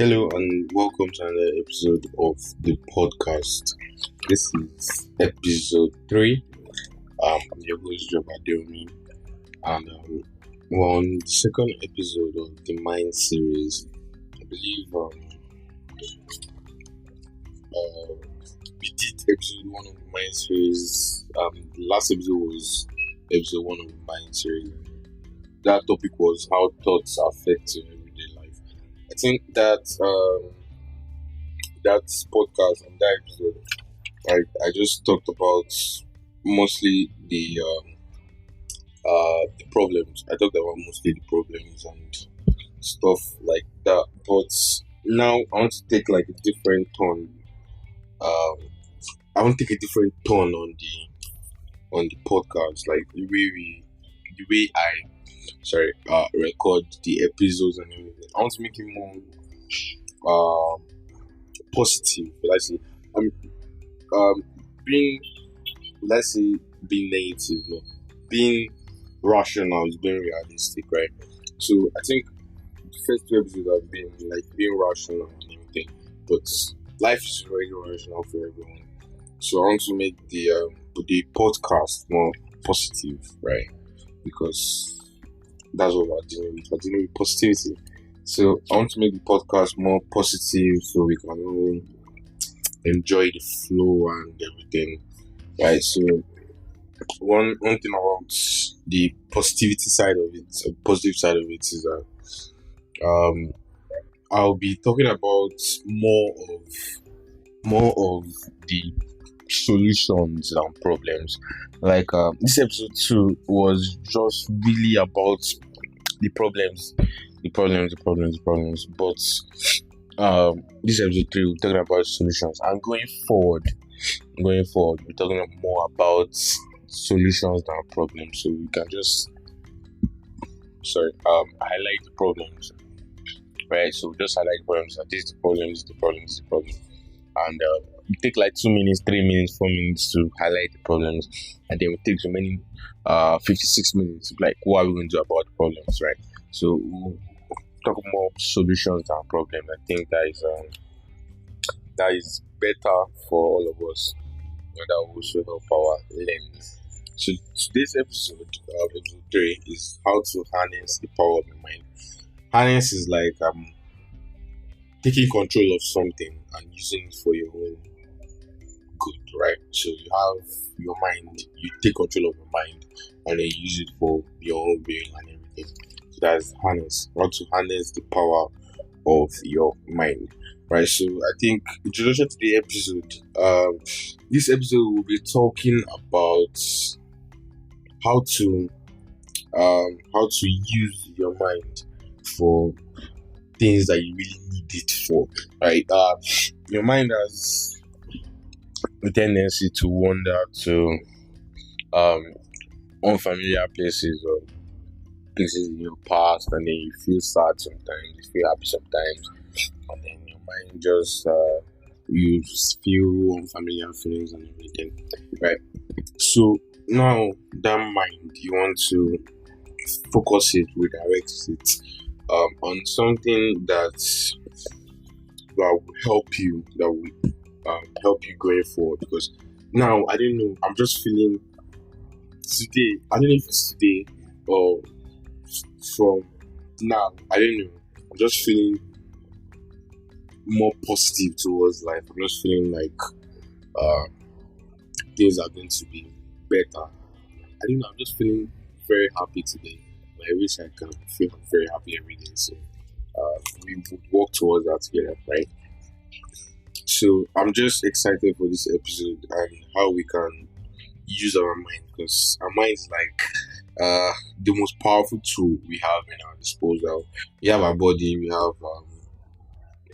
Hello and welcome to another episode of the podcast. This is episode 3. I'm your host, Job Adeomi, and we're on the second episode of the Mind series. I believe we did episode 1 of the Mind series. The last episode was episode 1 of the Mind series. That topic was how thoughts affect your everyday life. I think that that podcast and that episode, I just talked about mostly the problems. I talked about mostly the problems and stuff like that. But now I want to take like a different turn. I want to take a different turn on the podcast, like the way I record the episodes and everything. I want to make it more positive. Let's say I'm being let's say being negative, no, being rational is being realistic, right? So I think the first 2 episodes have been like being rational and everything, but life is very rational for everyone. So I want to make the podcast more positive, right? Because that's what we're dealing with. We're dealing with positivity. So I want to make the podcast more positive so we can all enjoy the flow and everything. Right. So one thing about the positivity side of it, the positive side of it is that I'll be talking about more of the solutions than problems. Like this episode 2 was just really about the problems, But this episode 3 we're talking about solutions, and going forward, we're talking more about solutions than problems. So we can just highlight the problems, right? So we just highlight the problems. That this is the problem, this is the problem, this is the problem, and we take like 2 minutes, 3 minutes, 4 minutes to highlight the problems, and then we take the remaining 56 minutes like what are we going to do about the problems, right? So we'll talk more solutions than problems. I think that is better for all of us, and that will also help our learning. So today's episode, episode 3, is how to harness the power of your mind. Harness is like taking control of something and using it for your own good, right? So you have your mind, you take control of your mind and then use it for your own being and everything. So that's harness. How to harness the power of your mind. Right. So I think in introduction to the episode, this episode will be talking about how to use your mind for things that you really need it for. Right. Your mind has a tendency to wander to unfamiliar places or places in your past, and then you feel sad sometimes, you feel happy sometimes, and then your mind just you feel unfamiliar feelings and everything, right? So now that mind, you want to focus it, redirect it on something that will help you, help you going forward. Because now I don't know, I'm just feeling today. I don't know if it's today or from now. I don't know. I'm just feeling more positive towards life. I'm just feeling like things are going to be better. I don't know. I'm just feeling very happy today. I wish I can feel very happy every day. So we would work towards that together, right? So I'm just excited for this episode and how we can use our mind, because our mind is like the most powerful tool we have in our disposal. We have our body, we have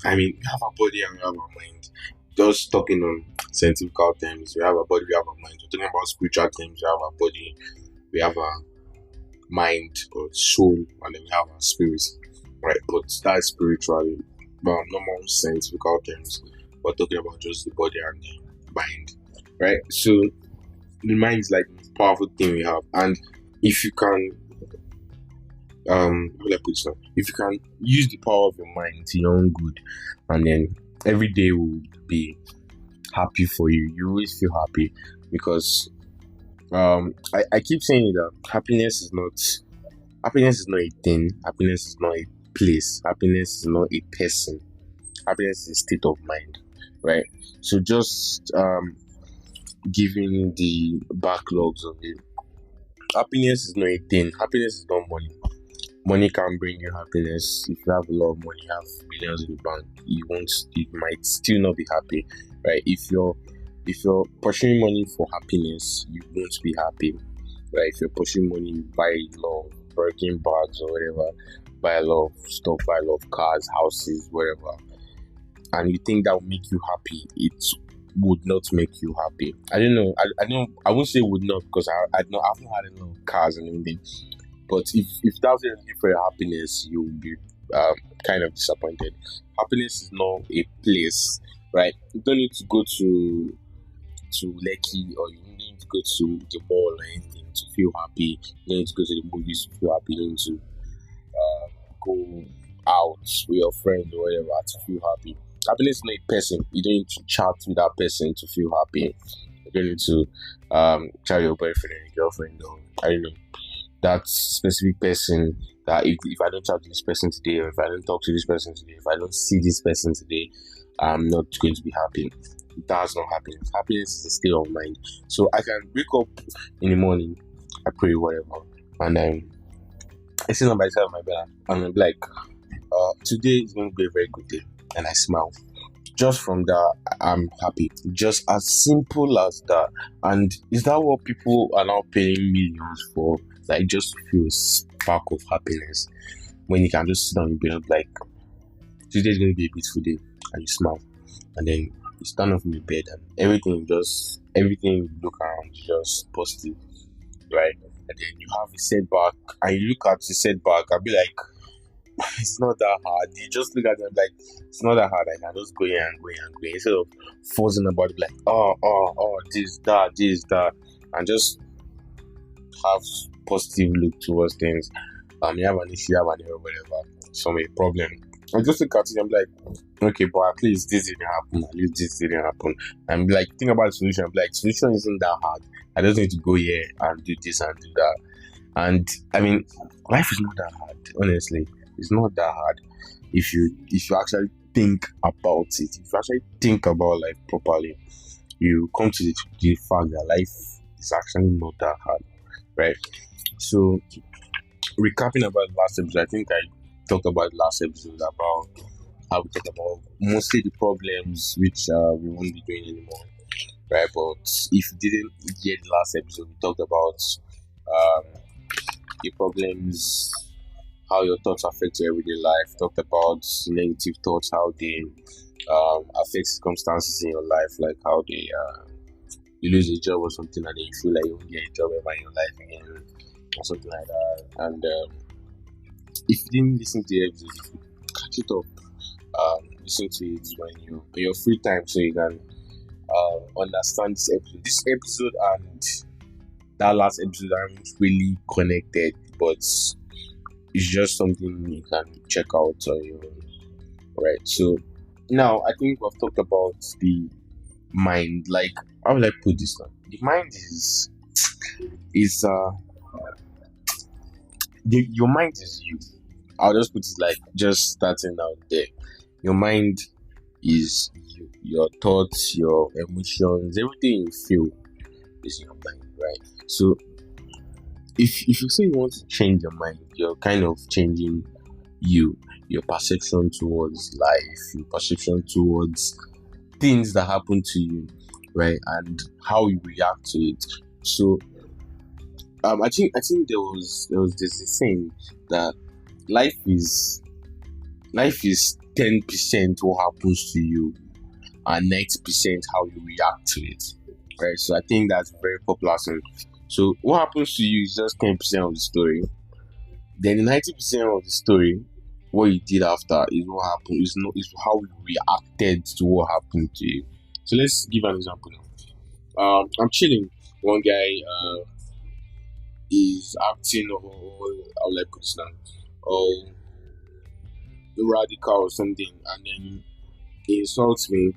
we have our body and we have our mind. Just talking on scientific terms, we have our body, we have our mind. We're talking about spiritual terms, we have our body, we have our mind or soul, and then we have our spirit, right? But that's spiritually, but normal scientific terms, we're talking about just the body and the mind, right? So the mind is like the most powerful thing we have, and if you can how do I put this now? If you can use the power of your mind to your own good, and then every day will be happy for you. You always feel happy because I keep saying that happiness is not a thing, happiness is not a place, happiness is not a person, happiness is a state of mind, right? So just giving the backlogs of it. Happiness is not a thing. Happiness is not money. Money can bring you happiness. If you have a lot of money, you have millions in the bank, you might still not be happy, right? If you're pursuing money for happiness, you won't be happy, right? If you're pursuing money, you buy a lot of Birkin bags or whatever, buy a lot of stuff, buy a lot of cars, houses, whatever, and you think that will make you happy, it would not make you happy. I don't know. I don't. I won't say would not because I know I've not had a lot of cars and everything. But if that was really for your happiness, you would be kind of disappointed. Happiness is not a place, right? You don't need to go to Lekki or you don't need to go to the mall or anything to feel happy. You don't need to go to the movies to feel happy. You don't need to go out with your friend or whatever to feel happy. Happiness is not a person. You don't need to chat with that person to feel happy. You don't need to chat with your boyfriend and your girlfriend or I don't know that specific person that if I don't talk to this person today or if I don't talk to this person today, if I don't see this person today, I'm not going to be happy. That's not happiness. Happiness is a state of mind. So I can wake up in the morning, I pray whatever, and I sit on my side of my bed and I'm like, today is going to be a very good day, and I smile. Just from that, I'm happy. Just as simple as that. And is that what people are now paying millions for? Like just to feel a spark of happiness when you can just sit on your bed like today's going to be a beautiful day, and you smile, and then you stand up from your bed and everything you look around is just positive, right? And then you have a setback and you look at the setback and be like, it's not that hard. You just look at them like it's not that hard. I can just go here and go here and go here instead of forcing about it like this that and just have positive look towards things. You have an issue, you have an error, whatever, some a problem. I just look at it and be like, okay, but at least this didn't happen. At least this didn't happen. And be like, think about the solution. I'm like, solution isn't that hard. I just need to go here and do this and do that. And I mean, life is not that hard. Honestly, it's not that hard if you actually think about it. If you actually think about life properly, you come to the fact that life is actually not that hard, right? So recapping about the last episode, I think I talked about the last episode about how we talk about mostly the problems which we won't be doing anymore, right? But if you didn't hear the last episode, we talked about um, the problems, how your thoughts affect your everyday life. Talked about negative thoughts, how they affect circumstances in your life, like how they you lose a job or something, and then you feel like you won't get a job ever in your life again, or something like that. And if you didn't listen to the episode, you should catch it up. Listen to it when your free time, so you can understand this episode. This episode and that last episode aren't really connected, but it's just something you can check out on your own. Right. So now I think we've talked about the mind. Like, how will I put this now? The mind is your mind is you. I'll just put it like just starting out there. Your mind is you. Your thoughts, your emotions, everything you feel is in your mind, right? So if you say you want to change your mind, you're kind of changing your perception towards life, your perception towards things that happen to you, right? And how you react to it. So I think there was this saying that life is life is 10% what happens to you and 90% how you react to it. Right. So I think that's very popular saying. So what happens to you is just 10% of the story. Then the 90% of the story, what you did after is what happened, is not is how you reacted to what happened to you. So let's give an example now. I'm chilling. One guy is acting all, how will I put this now, all radical or something, and then he insults me.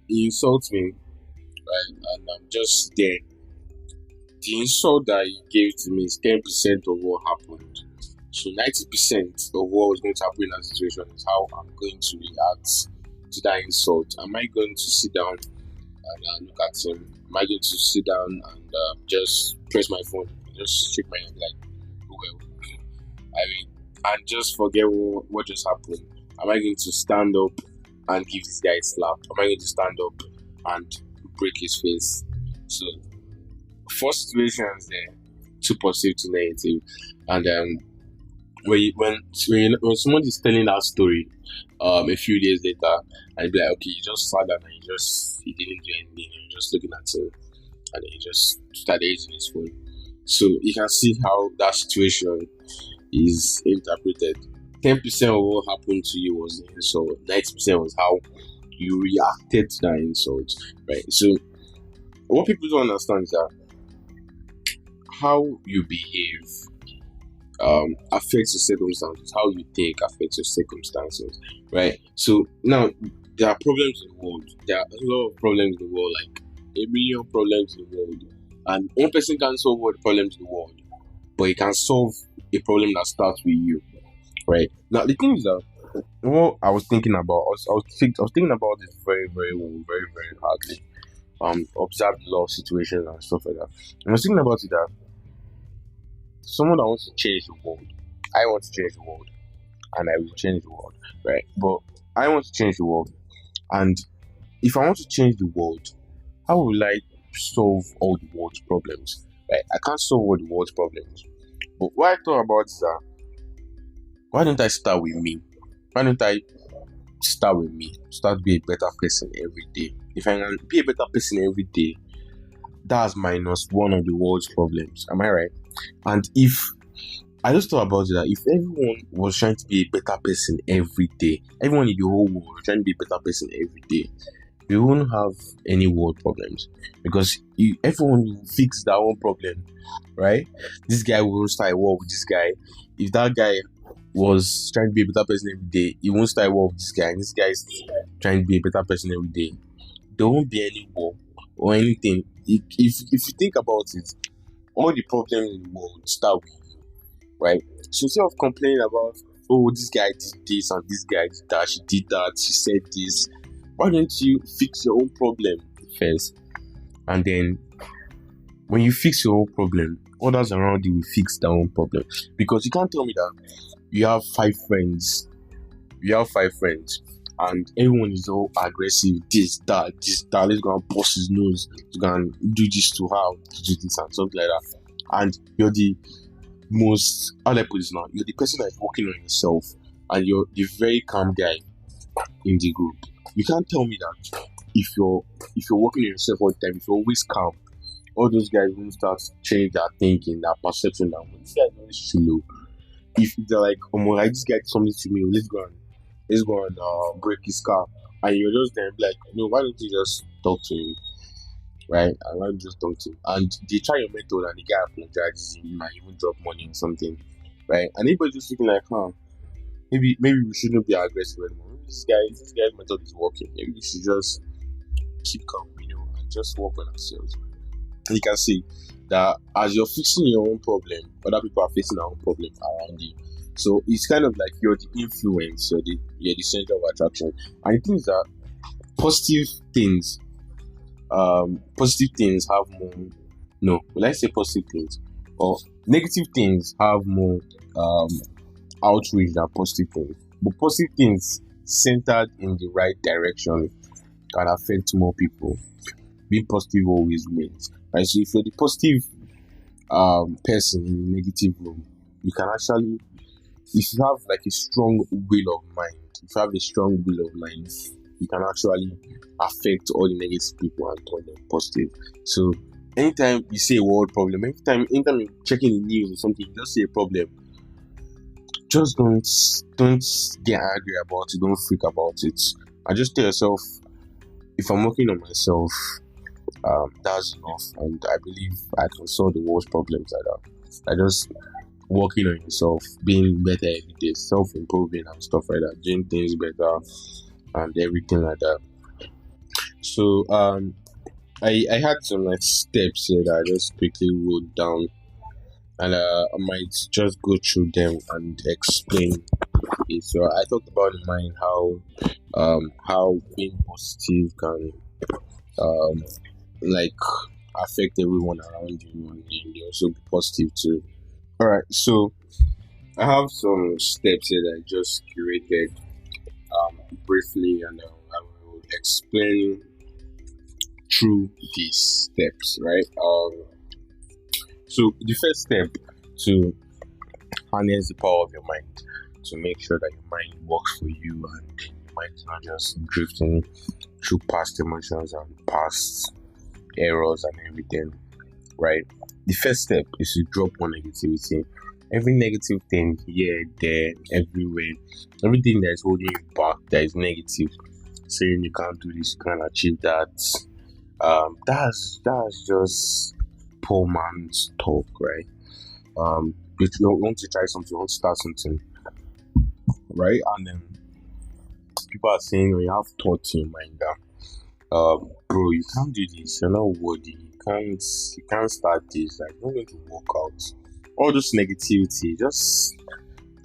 He insults me, right? And I'm just there. The insult that he gave to me is 10% of what happened. So 90% of what was going to happen in that situation is how I'm going to react to that insult. Am I going to sit down and look at him? Am I going to sit down and just press my phone, just shake my head like, well, I mean, and just forget what just happened? Am I going to stand up and give this guy a slap? Am I going to stand up and break his face? So, first situations there, too positive to negative, and when someone is telling that story, a few days later, and be like, okay, you just sat down and you didn't do anything, you're just looking at him, and then you just started using his phone. So you can see how that situation is interpreted. 10% of what happened to you was the insult. 90% was how you reacted to that insult, right? So what people don't understand is that how you behave affects your circumstances. How you think affects your circumstances, right? So now there are problems in the world. There are a lot of problems in the world, like a million problems in the world, and one person can't solve all the problems in the world, but he can solve a problem that starts with you, right? Now the thing is that what I was thinking about, I was thinking about this very, very well, very, very hardly. Observed a lot of situations and stuff like that. And I was thinking about it that someone that wants to change the world, I want to change the world, and I will change the world, right? But I want to change the world, and if I want to change the world, how will I solve all the world's problems? Right? I can't solve all the world's problems. But what I thought about is that why don't I start with me? Why don't I start with me? Start be a better person every day. If I can be a better person every day, that's minus one of the world's problems. Am I right? And if I just thought about it that if everyone was trying to be a better person every day, everyone in the whole world was trying to be a better person every day, we won't have any world problems because everyone will fix their own problem, right? This guy will start a war with this guy. If that guy was trying to be a better person every day, he won't start a war with this guy, and this guy is trying to be a better person every day. There won't be any war or anything. If you think about it, all the problems in the world start with you, right? So instead of complaining about, oh, this guy did this and this guy did that, she did that, she said this, why don't you fix your own problem first? And then when you fix your own problem, others around you will fix their own problem. Because you can't tell me that you have five friends, and everyone is all aggressive, this, that, let's go and bust his nose, you can do this to her, do this and something like that. And you're the most, how do I put this now? You're the person that's working on yourself, and you're the very calm guy in the group. You can't tell me that if you're working on yourself all the time, if you're always calm, all those guys will start to change their thinking, their perception, that this guy is always slow. If they're like, oh my, this guy did something to me, let's go and break his car, and you're just there like, no, why don't you just talk to him, right? And why don't you just talk to him? And they try your method, and the guy apologizes, you might even drop money or something, right? And everybody's just looking like, maybe we shouldn't be aggressive anymore. Maybe this guy's method is working. Maybe we should just keep calm, and just work on ourselves. And you can see that as you're fixing your own problem, other people are facing their own problem around you. So it's kind of like you're the influence, you're the center of attraction. And the thing is that positive things have more, no, will I say positive things? Or negative things have more outreach than positive things. But positive things centered in the right direction can affect more people. Being positive always wins. Right? So if you're the positive person in the negative room, you can actually, if you have like a strong will of mind, you can actually affect all the negative people and turn them positive. So anytime you see a world problem, anytime you're checking the news or something, you just see a problem, just don't get angry about it, don't freak about it. And just tell yourself, if I'm working on myself, that's enough, and I believe I can solve the world's problems like that. Like just working on yourself, being better every day, self-improving and stuff like that, doing things better and everything like that. So I had some like steps here that I just quickly wrote down, and I might just go through them and explain it. So I talked about in mind how being positive can um like affect everyone around you, and you also be positive too. All right, so I have some steps here that I just curated briefly, and I will explain through these steps. Right. So the first step to harness the power of your mind, to make sure that your mind works for you and your mind is not just drifting through past emotions and past errors and everything, right? The first step is to drop one negativity. Every negative thing here, there, everywhere, everything that is holding you back that is negative, saying you can't do this, you can't achieve that. That's just poor man's talk, right? If you want to try something, you want to start something, right? And then people are saying, oh, you have thoughts in your mind that bro, you can't do this, you're not worthy, you can't start this, like, it's not going to work out. All this negativity, just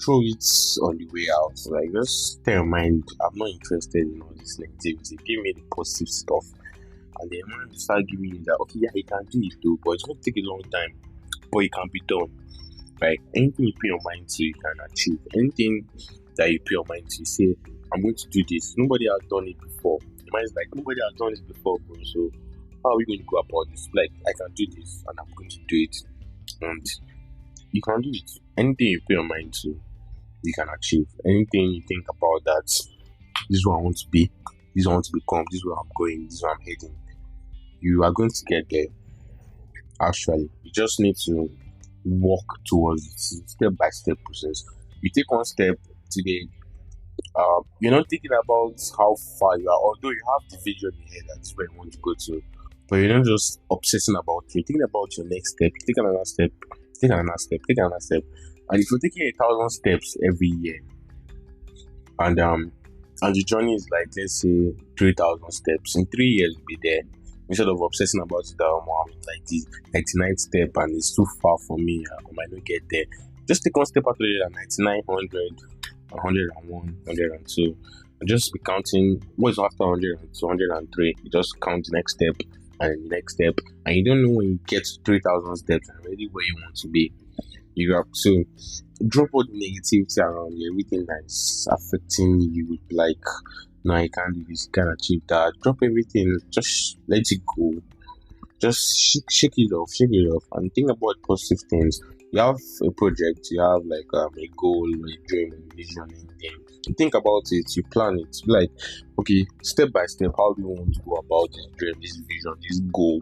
throw it on the way out. Like, just tell your mind, I'm not interested in all this negativity, give me the positive stuff. And then mind will start giving you that, okay, yeah, you can do it though, but it's going to take a long time, but it can be done. Right? Anything you put your mind to, you can achieve. Anything that you put your mind to, you say, I'm going to do this. Nobody has done it before. Your mind is like, nobody has done this before, bro. So how are we going to go about this? Like, I can do this, and I'm going to do it. And you can do it. Anything you put your mind to, you can achieve. Anything you think about that, this is what I want to be, this is what I want to become, this is where I'm going, this is where I'm heading. You are going to get there. Actually, you just need to walk towards it, step by step process. You take one step today. You're not thinking about how far you are, although you have the vision in your head that is where you want to go to, but you're not just obsessing about it. You're thinking about your next step. You take another step, take another step, take another step. And if you're taking 1,000 steps every year, and the journey is like, let's say 3,000 steps, in 3 years you'll be there. Instead of obsessing about it, I'm like the 99th step and it's too far for me, I might not get there. Just take one step out of it at 99, 100, 101, 102, and just be counting what's after 102, 103. You just count the next step and the next step, and you don't know when you get to 3,000 steps and already where you want to be. You have to drop all the negativity around you, everything that's affecting you, like, no, I can't do this, you can't achieve that. Drop everything, just let it go. Just shake it off, and think about positive things. You have a project, you have like a goal, a dream, a vision, anything. You think about it, you plan it. Like, okay, step by step, how do you want to go about this dream, this vision, this goal,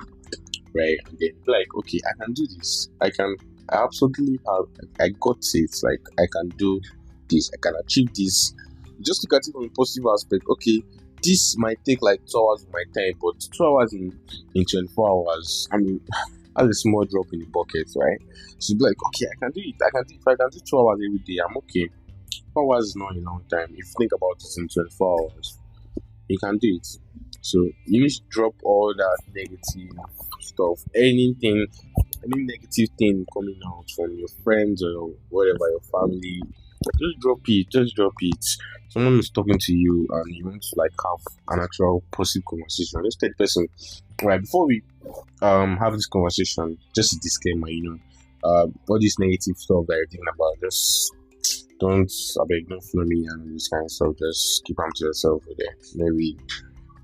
right? And then like, okay, I can do this. I absolutely have. I got it. Like, I can do this. I can achieve this. Just look at it from a positive aspect. Okay, this might take like 2 hours of my time, but 2 hours in 24 hours, I mean, that's a small drop in the bucket, right? So be like, okay, I can do it. If I can do 2 hours every day, I'm okay. 4 hours is not a long time. If you think about it in 24 hours, you can do it. So you need to drop all that negative stuff. Any negative thing coming out from your friends or whatever, your family, just drop it. Someone is talking to you and you want to like have an actual positive conversation. Just tell the person, right, before we have this conversation, just a disclaimer, all this negative stuff that you're thinking about, just don't follow me and this kind of stuff. Just keep them to yourself with it. Maybe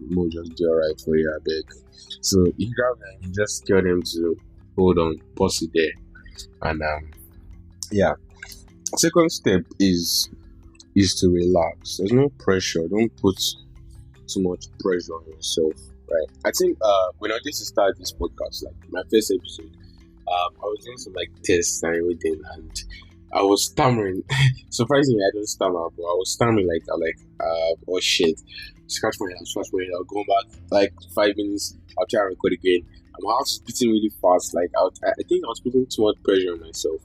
we'll just do alright for you, I beg. So you grab them, you just tell them to hold on, pause it there. And yeah. Second step is to relax. There's no pressure. Don't put too much pressure on yourself, right? I think when I just started this podcast, like my first episode, I was doing some like tests and everything, and I was stammering. Surprisingly, I don't stammer, but I was stammering like oh shit, scratch my head, I'll go back like 5 minutes, I'll try and record again, My heart is beating really fast. Like I think I was putting too much pressure on myself.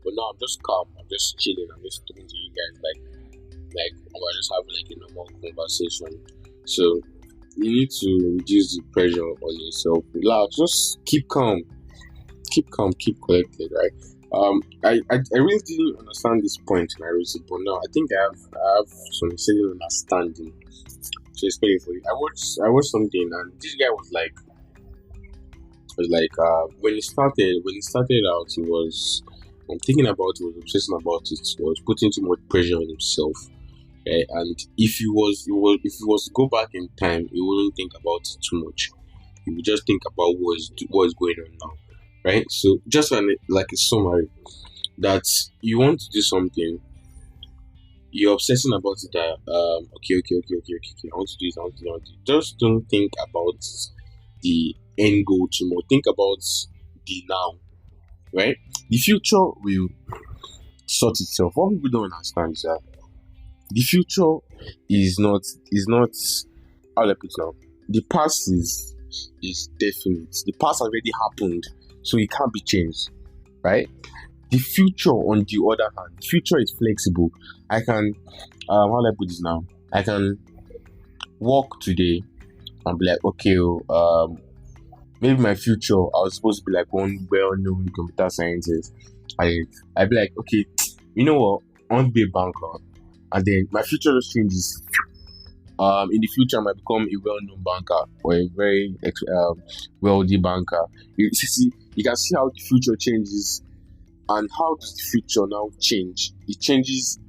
But now I'm just calm. I'm just chilling. I'm just talking to you guys like we're just having like a normal conversation. So you need to reduce the pressure on yourself. Relax. Just keep calm, keep collected, right? I really didn't understand this point when I wrote it, but now I think I have some certain understanding. So explain it for you. I watched something and this guy was like when he started out he was thinking about it, he was obsessing about it, he was putting too much pressure on himself. And if he was to go back in time, he wouldn't think about it too much. He would just think about what is going on now, right? So just like a summary, that you want to do something, you're obsessing about it. That okay. I want to do this. I want to do it. Just don't think about the end goal too much. Think about the now, right? The future will sort itself. What people don't understand is that the future is not how do I put it now. The past is definite. The past already happened, so it can't be changed, right? The future, on the other hand, the future is flexible. I can how do I put this now? I can walk today and be like, okay, maybe my future I was supposed to be like one well-known computer scientist. I'd be like, okay, you know what? I want to be a banker, and then my future just changes. In the future, I might become a well-known banker or a very wealthy banker. You can see how the future changes, and how does the future now change? It changes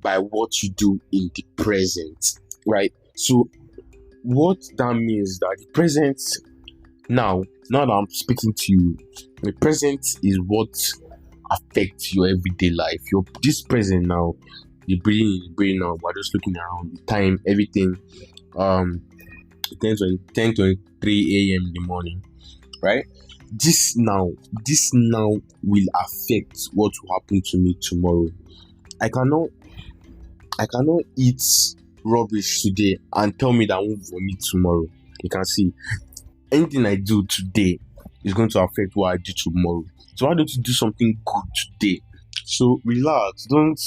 by what you do in the present, right? So what that means that the present now that I'm speaking to you, the present is what affects your everyday life. Your this present now, the brain now. We're just looking around the time, everything. 10:23 a.m. in the morning, right? This now will affect what will happen to me tomorrow. I cannot eat rubbish today and tell me that I won't vomit tomorrow. You can see anything I do today is going to affect what I do tomorrow. So why don't you do something good today? So relax. Don't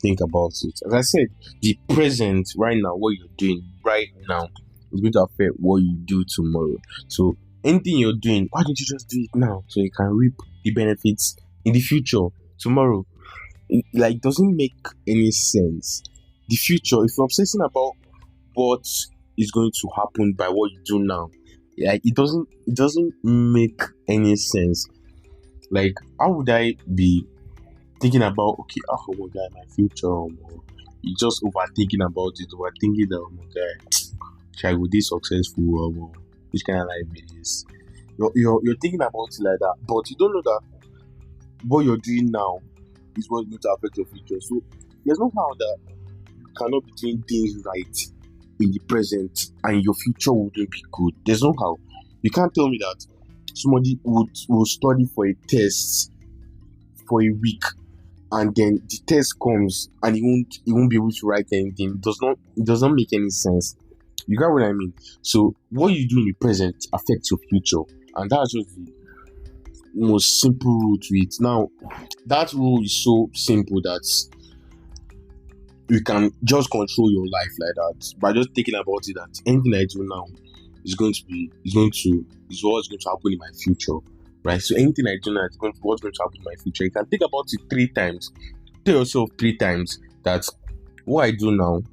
think about it. As I said, the present right now, what you're doing right now is going to affect what you do tomorrow. So anything you're doing, why don't you just do it now so you can reap the benefits in the future tomorrow? It doesn't make any sense. The future, if you're obsessing about what is going to happen by what you do now, it doesn't make any sense. Like, how would I be thinking about, okay, oh my god, my future, you just overthinking about it, overthinking that, oh my god, shall I go this successful, which kind of life it is. You're thinking about it like that, but you don't know that what you're doing now is what's going to affect your future. So there's no how that you cannot be doing things right in the present and your future wouldn't be good. There's no how. You can't tell me that somebody will study for a test for a week and then the test comes and he won't be able to write anything. It does not make any sense. You get what I mean? So what you do in the present affects your future, and that's just the most simple rule to it. Now, that rule is so simple that you can just control your life like that by just thinking about it, that anything I do now is what's going to happen in my future, right? So anything I do now is what's going to happen in my future. You can think about it 3 times. Tell yourself 3 times that what I do now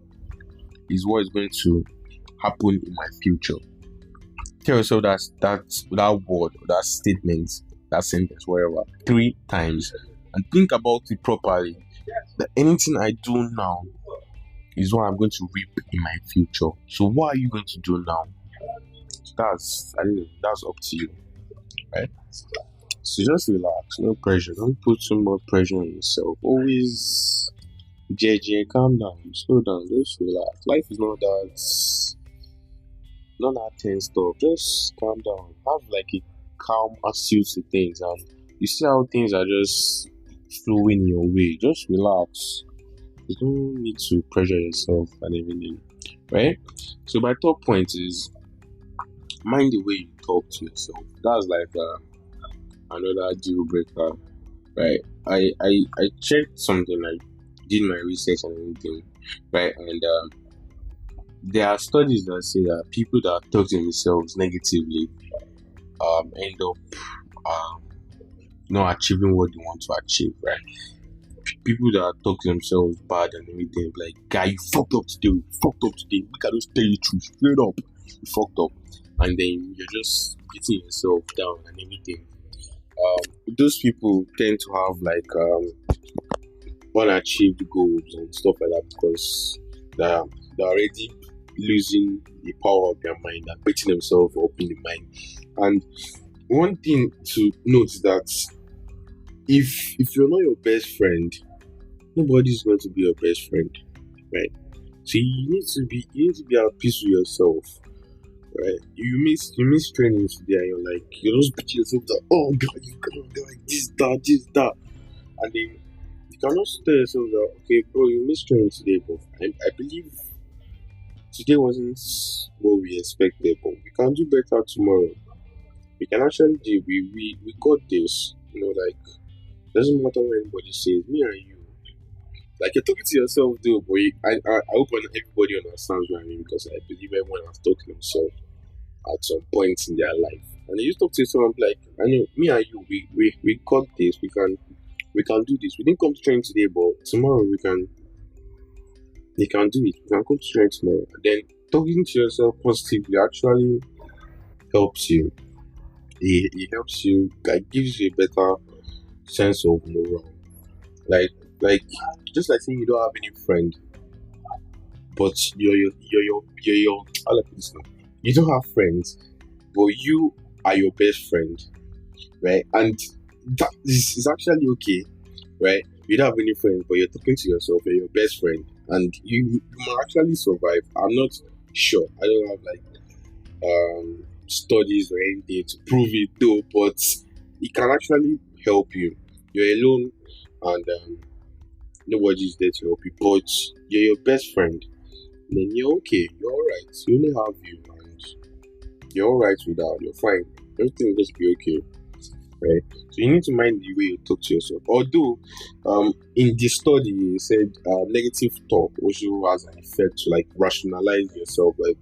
is what is going to happen in my future. Tell yourself that word, that statement, that sentence, whatever, 3 times, and think about it properly. That anything I do now is what I'm going to reap in my future. So what are you going to do now? That's up to you, right? So just relax, no pressure. Don't put too much pressure on yourself. Always JJ, calm down, slow down, just relax. Life is not that tense stuff. Just calm down. Have like a calm attitude to things, and you see how things are just flowing your way. Just relax. You don't need to pressure yourself and everything, right? So my third point is mind the way you talk to yourself. That's like another deal breaker, right? I checked something, I did my research and everything, right? And there are studies that say that people that talk to themselves negatively end up um, not achieving what they want to achieve, right? People that talk to themselves bad and everything, like, guy, you fucked up today, you fucked up today. We can just tell you the truth, straight up, you fucked up. And then you're just beating yourself down and everything. Those people tend to have like unachieved goals and stuff like that because they're already losing the power of their mind and beating themselves up in the mind. And one thing to note is that if you're not your best friend, nobody's going to be your best friend, right? So you need to be at peace with yourself, right? You miss training today, and you're like you just beat yourself that, oh god, you cannot do like this that, and then you cannot tell yourself that, okay, bro, you missed training today, but I believe today wasn't what we expected, but we can do better tomorrow. We can actually do. We got this, like, doesn't matter what anybody says, me and you. Like, you're talking to yourself though, but I hope everybody understands what I mean, because I believe everyone has talked to themselves at some point in their life. And then you talk to someone like, I know me and you, we got this, we can do this. We didn't come to train today, but tomorrow we can do it. We can come to train tomorrow. And then talking to yourself positively actually helps you. It helps you, like, gives you a better sense of morale. Like just like saying you don't have any friend, but you're how do I put this now? You don't have friends, but you are your best friend, right? And that is actually okay, right? You don't have any friends, but you're talking to yourself, you're your best friend, and you might actually survive. I'm not sure. I don't have like studies or anything to prove it though, but it can actually help you. You're alone, and nobody's there to help you, but you're your best friend. Then you're okay. You're alright. You only have you, and you're alright with that. You're fine. Everything will just be okay, right? So you need to mind the way you talk to yourself. Although, in the study, it said negative talk also has an effect to like rationalize yourself. Like,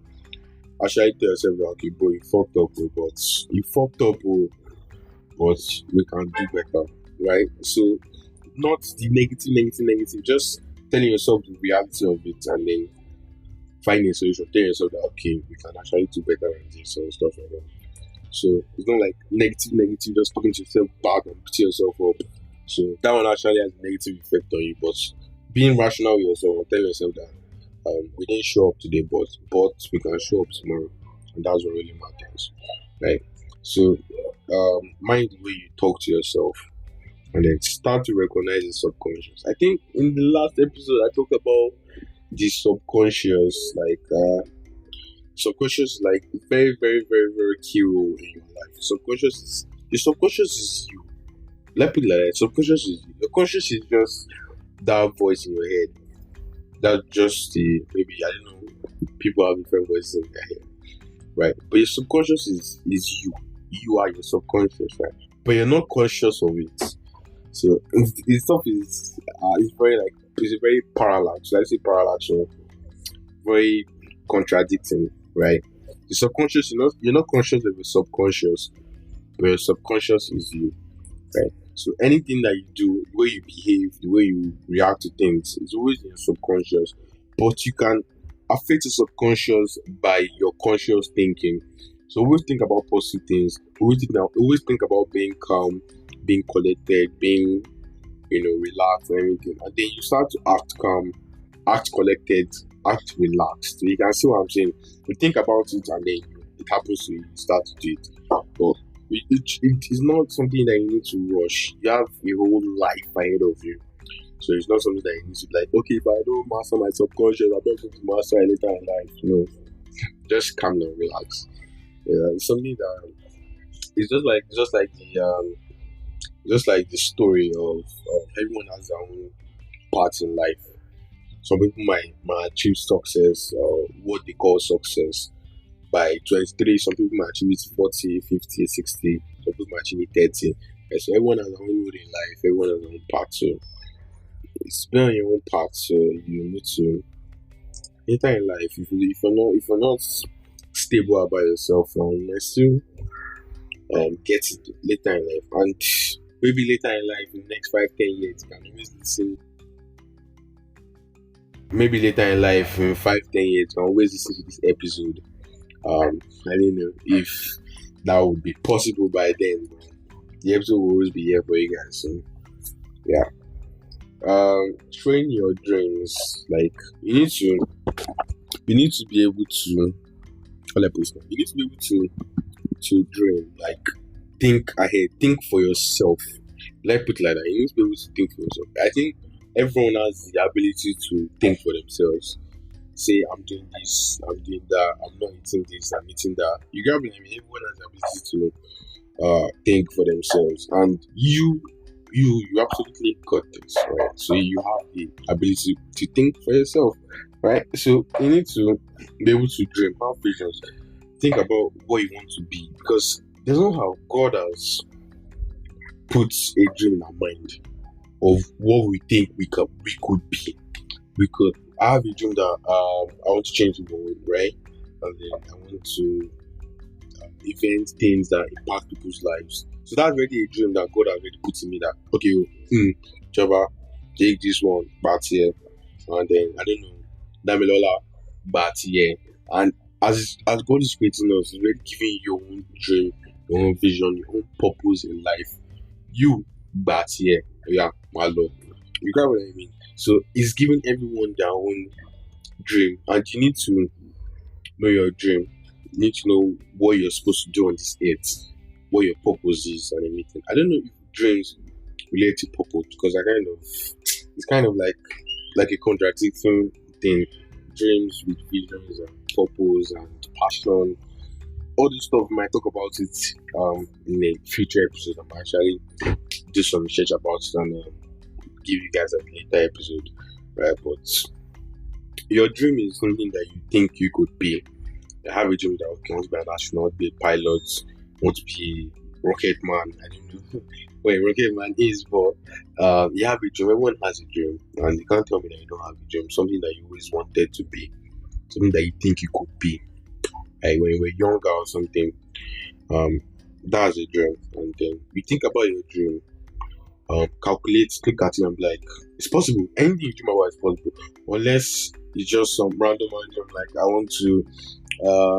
actually tell yourself that, okay, bro, you fucked up, bro, but you fucked up, bro, but we can do better, right? So not the negative, just telling yourself the reality of it, and then finding a solution, telling yourself that, okay, we can actually do better than this and stuff like that. So it's not like negative, just talking to yourself bad and beating yourself up. So that one actually has a negative effect on you. But being rational with yourself and telling yourself that we didn't show up today, but we can show up tomorrow, and that's what really matters, right? So mind the way you talk to yourself, and then start to recognize the subconscious. I think in the last episode I talked about the subconscious, like subconscious is like very, very, very, very key role in your life. The subconscious is you. Let me put it like that. Subconscious is you. Your conscious is just that voice in your head. That's just the, maybe, I don't know, people have different voices in their head, right? But your subconscious is you. You are your subconscious, right? But you're not conscious of it. So the stuff is very like, it's very parallax. Let's say parallax, or very contradicting, right? The subconscious, you're not conscious of your subconscious, but your subconscious is you, right? So anything that you do, the way you behave, the way you react to things, is always in your subconscious. But you can affect your subconscious by your conscious thinking. So always think about positive things. Always think about being calm, being collected, being relaxed and everything. And then you start to act calm, act collected, act relaxed. So you can see what I'm saying. You think about it, and then it happens to you. You start to do it. But it is not something that you need to rush. You have a whole life ahead of you. So it's not something that you need to be like, okay, if I don't master my subconscious, I'm not going to master it later in life. Just calm down, relax. Yeah, it's something that it's just like the story of everyone has their own part in life. Some people might achieve success, or what they call success, by 23. Some people might achieve it 40, 50, 60. Some people might achieve it 30. And so everyone has their own road in life. Everyone has their own path. So it's been on your own path. So you need to later in life. If you're not stable about yourself, you might still get it later in life. And maybe later in life, in the next 5, 10 years, you can always listen. Maybe later in life, in 5, 10 years, you can always listen to this episode. I don't know if that would be possible by then. But the episode will always be here for you guys. So yeah. Train your dreams. Like you need to be able to. How do I put it? You need to be able to dream. Like think ahead. Think for yourself. Like put it like that. You need to be able to think for yourself. I think everyone has the ability to think for themselves. Say I'm doing this, I'm doing that, I'm not eating this, I'm eating that. You get what I mean? Everyone has the ability to think for themselves, and you absolutely got this, right? So you have the ability to think for yourself, right? So you need to be able to dream, have visions, think about what you want to be, because there's no how God has put a dream in our mind of what we think we could be. I have a dream that I want to change the world, right? And then I want to invent things that impact people's lives. So that's already a dream that God has already put in me that, okay, Java, take this one, but here. And then, I don't know, Damilola, but here. And as God is creating us, He's already giving you your own dream, your own vision, your own purpose in life. You, but here. Yeah, my Lord. You got what I mean? So it's giving everyone their own dream, and you need to know your dream. You need to know what you're supposed to do on this earth, what your purpose is, and everything. I don't know if dreams relate to purpose, because it's kind of like a contradicting thing. Dreams with visions and purpose and passion, all this stuff. We might talk about it in a future episode. I'm actually do some research about it and give you guys a later episode, right? But your dream is something that you think you could be. I have a dream that I want to be an astronaut, be a pilot, want to be a rocket man. I don't know what a rocket man is, but you have a dream. Everyone has a dream, and you can't tell me that you don't have a dream. Something that you always wanted to be, something that you think you could be. Like when you were younger or something, that's a dream. And then you think about your dream, calculate, look at it and be like, it's possible. Anything you dream about is possible. Unless it's just some random dream like I want to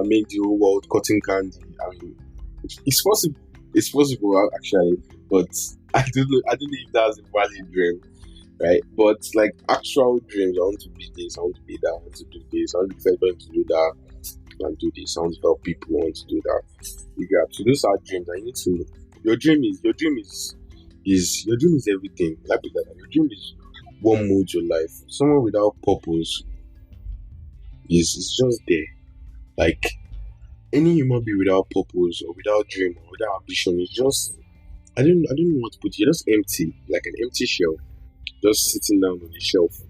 make the whole world cotton candy. I mean, it's possible. It's possible actually, but I don't know if that's a valid dream, right? But like actual dreams, I want to be this, I want to be that, I want to do this, I want to be first to do that, and do this. I want to help people, I want to do that. You got so those are dreams. I need to. Your dream is everything. Like that. Your dream is what moves your life. Someone without purpose is just there. Like any human being without purpose or without dream or without ambition is just I don't know what to put. You're just empty, like an empty shell, just sitting down on a shelf.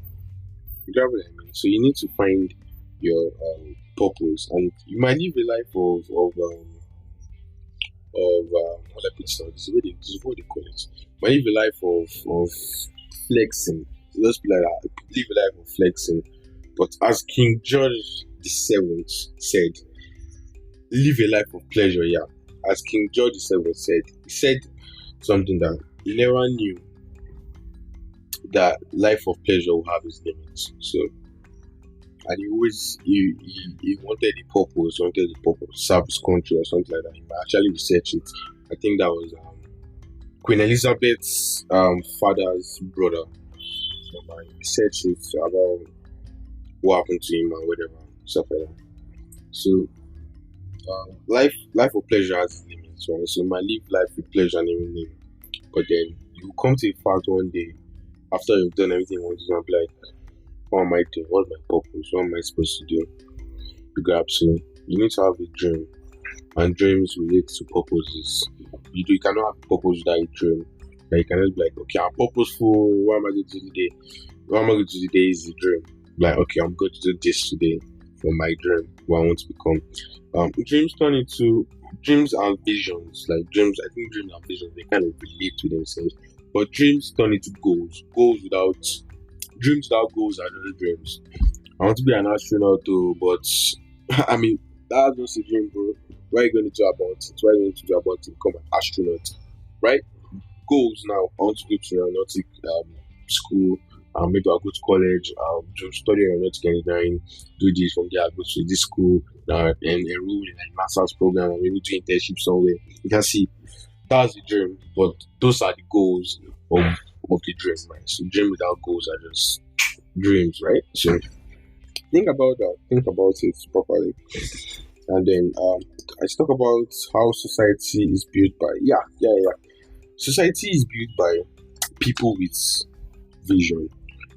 You get what I mean? So you need to find your purpose, and you might live a life of what I put it this is what they call it. You might live a life of flexing. Just be like that. Live a life of flexing. But as King George VII said, live a life of pleasure. Yeah, as King George VII said, he said something that he never knew that life of pleasure will have its limits. So, and he always he wanted the purpose, to serve his country or something like that. He might actually research it. I think that was Queen Elizabeth's father's brother. So he researched it about what happened to him and whatever stuff like that. So life of pleasure has its limits, right? So you might live life with pleasure and everything, but then you come to a fact one day after you've done everything you want to do and be like, what am I doing? What's my purpose? What am I supposed to do? You grab so you need to have a dream, and dreams relate to purposes. You cannot have a purpose without a dream. Like you cannot be like, okay, I'm purposeful. What am I going to do today? What am I going to do today is a dream. Like, okay, I'm going to do this today. or my dream, what I want to become. Dreams turn into dreams and visions. Like dreams, I think dreams and visions they kind of relate to themselves. But dreams turn into goals. Dreams without goals are just dreams. I want to be an astronaut too, but I mean that's just a dream, bro. What are you going to do about it? What are you going to do about it? Become an astronaut, right? Goals now. I want to go to aeronautic school. Maybe I'll go to college. To study aeronautic engineering. Do this from there. I'll go to this school and enroll in like master's program or maybe do internship somewhere. You can see that's the dream, but those are the goals of the dream, right? So dream without goals are just dreams, right? So think about that. Think about it properly, and then let's talk about how society is built by. Yeah. Society is built by people with vision,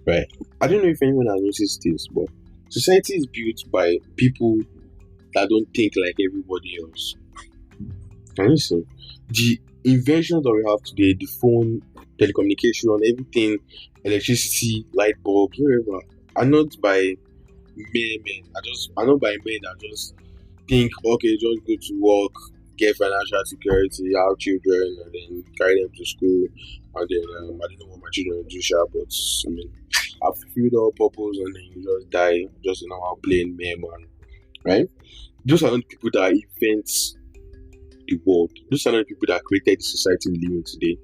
right? I don't know if anyone has noticed this, but society is built by people that don't think like everybody else. And listen, the inventions that we have today, the phone, telecommunication, everything, electricity, light bulbs, whatever, are not by mere men. Are not by men that just think, okay, just go to work, get financial security, have children, and then carry them to school, and then I don't know what my children will do, sure, but I mean, I've fulfilled all purpose, and then you just die, just a normal plain mere man, right? Those are not the people that invent the world. Those are not the people that created the society we live in today.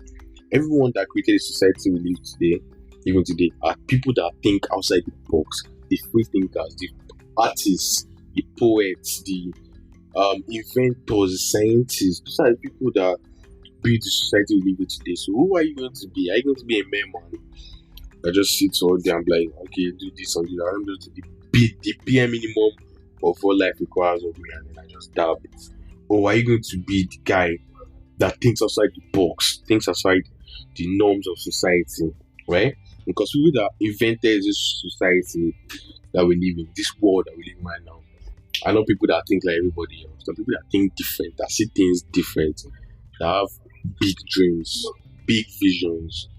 Everyone that created the society we live today, even today, are people that think outside the box. The free thinkers, the artists, the poets, the inventors, the scientists. Those are the people that build the society we live in today. So who are you going to be? Are you going to be a mere man that just sits all day and be like, okay, do this and do that? I'm just the bare minimum of what life requires of me, and then I just dab. Or are you going to be the guy that thinks outside the box, thinks outside the norms of society, right? Because people that invented this society that we live in, this world that we live in right now, are not people that think like everybody else. Some people that think different, that see things different, that have big dreams, big visions.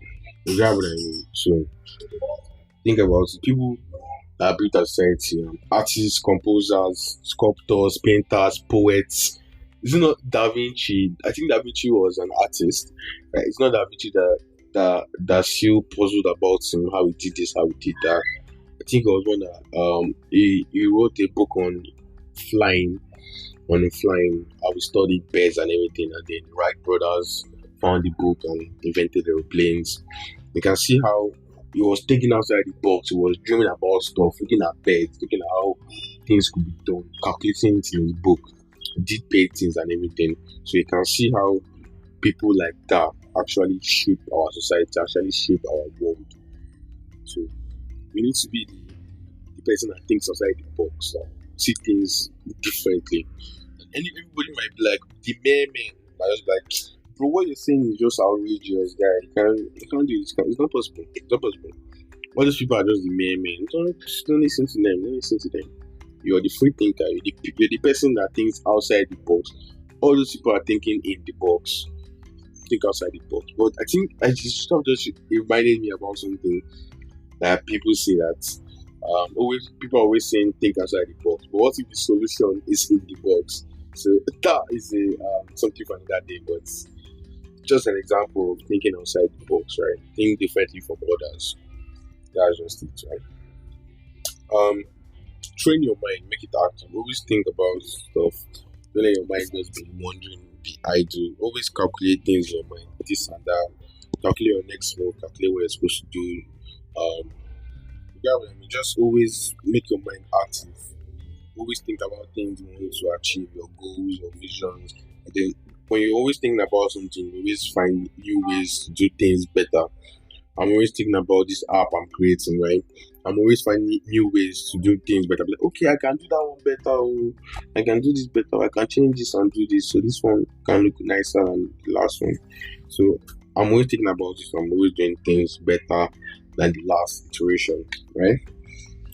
You get what I mean? So think about it. People that built our society, artists, composers, sculptors, painters, poets. Is it not Da Vinci? I think Da Vinci was an artist. Right? It's not Da Vinci that still puzzled about how he did this, how he did that. I think it was one that he wrote a book flying, on flying, how we studied birds and everything, and then the Wright brothers found the book and invented aeroplanes. You can see how he was thinking outside the box. He was dreaming about stuff, looking at birds, looking at how things could be done, calculating it in his book, did paintings and everything. So you can see how people like that actually shape our society, actually shape our world. So we need to be the person that thinks outside the box, see things differently. And everybody might be like, the mere man, I was like, bro, what you're saying is just outrageous, guy. You can't do this. It's not possible. It's not possible. All those people are just the mere men. Don't listen to them. Don't listen to them. You're the free thinker. You're the person that thinks outside the box. All those people are thinking in the box. Think outside the box. But I think I just reminded me about something that people say that people are always saying think outside the box. But what if the solution is in the box? So that is something for another day. But just an example of thinking outside the box, right? Think differently from others. That's just it, right? Train your mind, make it active. Always think about stuff. Don't let your mind just be wandering, be idle. Always calculate things in your mind. This and that. Calculate your next move. Calculate what you're supposed to do. You get what I mean? Just always make your mind active. Always think about things you want to achieve, your goals, your visions. And then when you're always thinking about something, you always find new ways to do things better. I'm always thinking about this app I'm creating, right? I'm always finding new ways to do things better. Like, okay, I can do that one better. Oh, I can do this better. I can change this and do this. So this one can look nicer than the last one. So I'm always thinking about this. I'm always doing things better than the last iteration, right?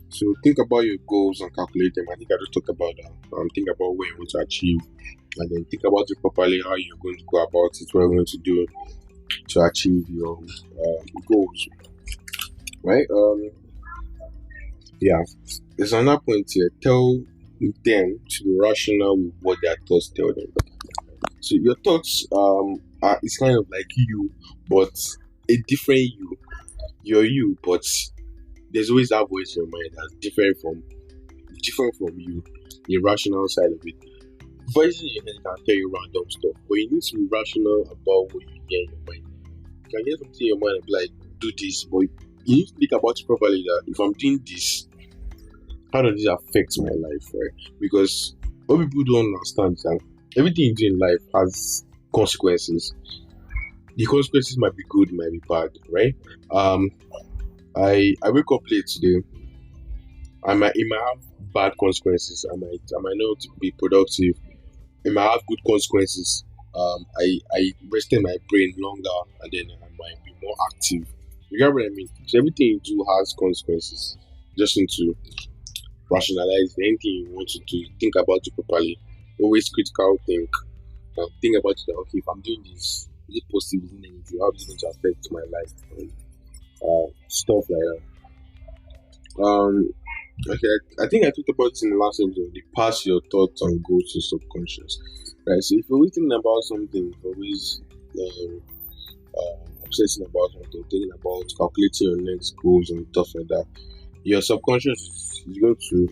So think about your goals and calculate them. I think I just talked about that. Think about what you want to achieve, and then think about it properly. How you're going to go about it. What you're going to do to achieve your goals, right? Yeah. There's another point here. Tell them to be rational with what their thoughts tell them. So your thoughts are it's kind of like you, but a different you. You're you, but there's always that voice in your mind that's different from you, the rational side of it. Voices in your head can tell you random stuff, but you need to be rational about what you hear in your mind. You can hear something in your mind and be like, do this, but you need to think about it properly that if I'm doing this, how does this affect my life, right? Because what people don't understand is that everything you do in life has consequences. The consequences might be good, might be bad, right? Um, I wake up late today. It might have bad consequences. I might not be productive. It might have good consequences. I rested my brain longer, and then I might be more active. You get what I mean? So everything you do has consequences. Just need to rationalize anything you want to do. Think about it properly. Always critical think. Think about it. That, okay, if I'm doing this, is it positive? Is it negative? How is it going to affect my life? And, stuff like that. Um, okay, I think I talked about it in the last episode. The pass your thoughts and go to subconscious. Right. So if you're always thinking about something, if you're always obsessing about something, thinking about calculating your next goals and stuff like that, your subconscious is going to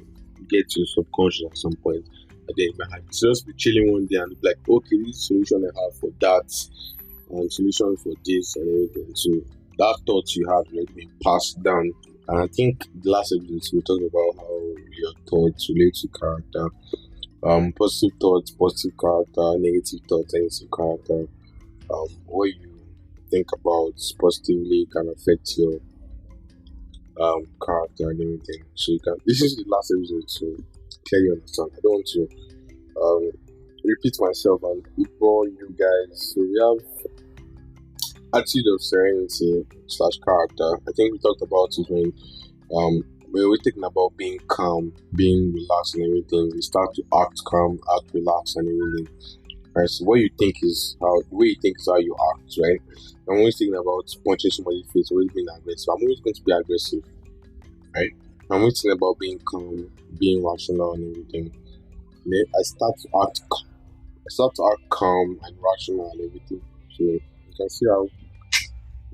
get to your subconscious at some point. And then you might have to just be chilling one day and be like, okay, this is solution I have for that, and solution for this and everything. So that thought you had already been passed down. And I think the last episode we talked about how your thoughts relate to character. Positive thoughts, positive character, negative thoughts, negative character. What you think about positively can affect your character and everything. So you can this is the last episode to clearly understand. I don't want to um repeat myself and bore you guys. So we have attitude of serenity slash character. I think we talked about it when we're thinking about being calm, being relaxed and everything. We start to act calm, act relaxed and everything. Right. So what you think is how the way you think is how you act, right? I'm always thinking about punching somebody's face, always being aggressive. I'm always going to be aggressive, right? I'm always thinking about being calm, being rational and everything. Then I start to act calm and rational and everything. So you can see how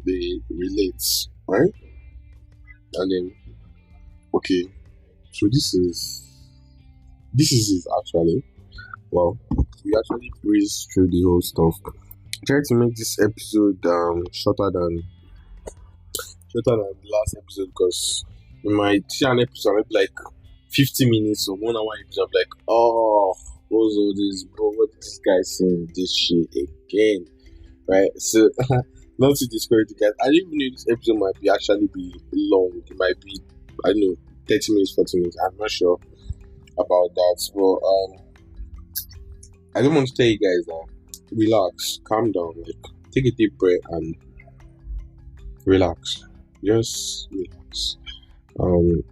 they relate, right? And then okay, so this is it actually. Well, we actually breezed through the whole stuff. Try to make this episode shorter than the last episode because we might see an episode maybe like 50 minutes or 1 hour episode. I'm like, oh, what's all this, bro? What this guy saying this shit again, right? So, not to discourage you guys. I didn't even know this episode might be actually be long. It might be, I don't know, 30 minutes, 40 minutes. I'm not sure about that. But I don't want to tell you guys that relax, calm down, like take a deep breath and relax. Just relax.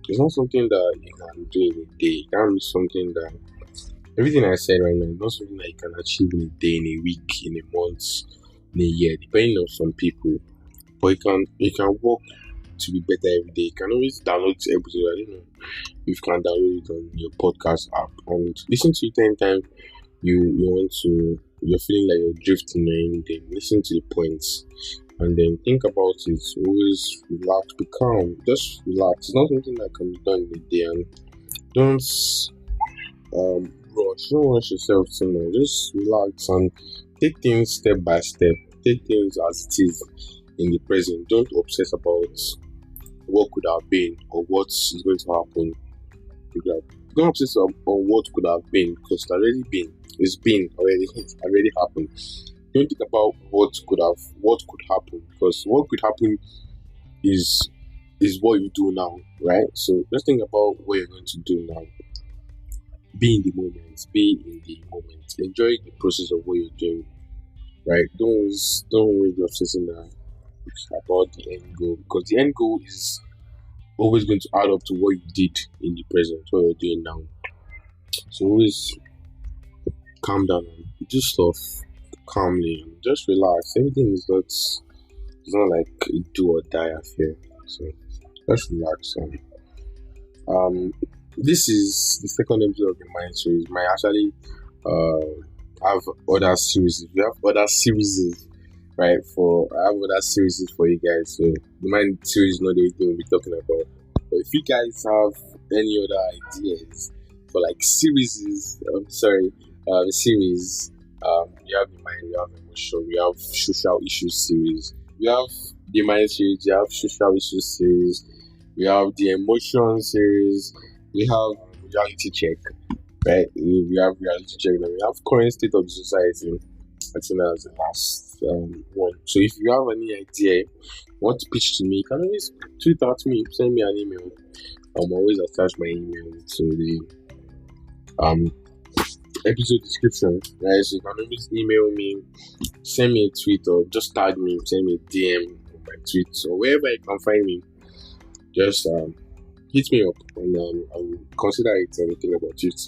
It's not something that you can do in a day. It can't be something that everything I said right now is not something that you can achieve in a day, in a week, in a month, in a year, depending on some people. But you can work to be better every day. You can always download this episode. I don't know if you can download it on your podcast app and listen to it anytime you want to. You're feeling like you're drifting or anything. Listen to the points and then think about it. Always relax, be calm, just relax. It's not something that can be done in a day, and don't rush. Don't rush yourself too much. Just relax and take things step by step. Take things as it is in the present. Don't obsess about what could have been or what is going to happen. Don't obsess on what could have been because it's already been. It's been already. It's already happened. Don't think about what could happen because what could happen is what you do now, right? So just think about what you're going to do now. Be in the moment. Be in the moment. Enjoy the process of what you're doing, right? Don't always be obsessing about the end goal because the end goal is always going to add up to what you did in the present, what you're doing now. So always calm down and do stuff calmly and just relax. Everything is not it's not like a do or die affair. So just relax and Um, this is the second episode of the Mind series. Might actually have other series. We have other series, right? I have other series for you guys. So the Mind series is not the thing we'll be talking about. But if you guys have any other ideas for like series, series. We have the Mind, we have emotion, we have social issues series. We have the Mind series, we have social issues series, we have the emotion series, we have reality check, right? We have reality check, and we have current state of the society. I think that's the last one. So if you have any idea, want to pitch to me, you can always tweet at me, send me an email. I'm always attach my email to the episode description, right? So you can always email me, send me a tweet, or just tag me, send me a DM on my tweets, or wherever you can find me. Just hit me up, and I'll consider it and think about it.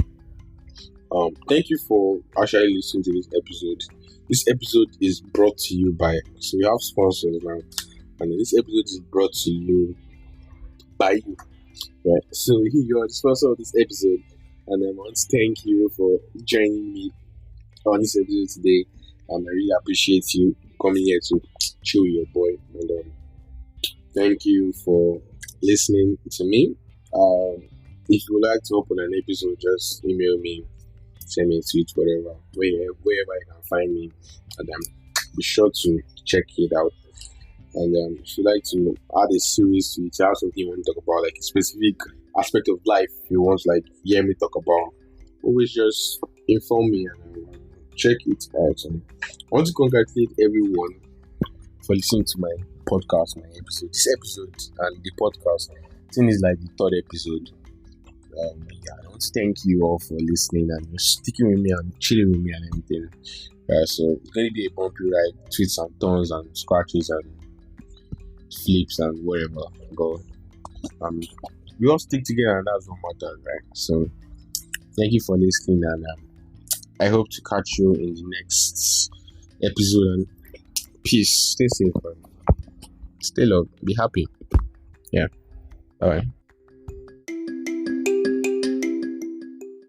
Thank you for actually listening to this episode. This episode is brought to you by, so we have sponsors now, and this episode is brought to you by you, right? So you are the sponsor of this episode, and I want to thank you for joining me on this episode today. I really appreciate you coming here to chill with your boy, and thank you for listening to me. If you would like to open an episode, just email me, send me a tweet, wherever you can find me, and be sure to check it out. And if you like to add a series to it, have something you want to talk about, like a specific aspect of life you want to hear me talk about, always just inform me and I'll check it out. And I want to congratulate everyone for listening to my podcast, my episode. This episode and the podcast, I think is like the third episode. I want to thank you all for listening and sticking with me and chilling with me and everything. So it's going to be a bumpy ride, twists and turns and scratches and flips and whatever. But we all stick together and that's what matters, right? So thank you for listening, and I hope to catch you in the next episode. And peace. Stay safe and stay love. Be happy. Yeah. All right.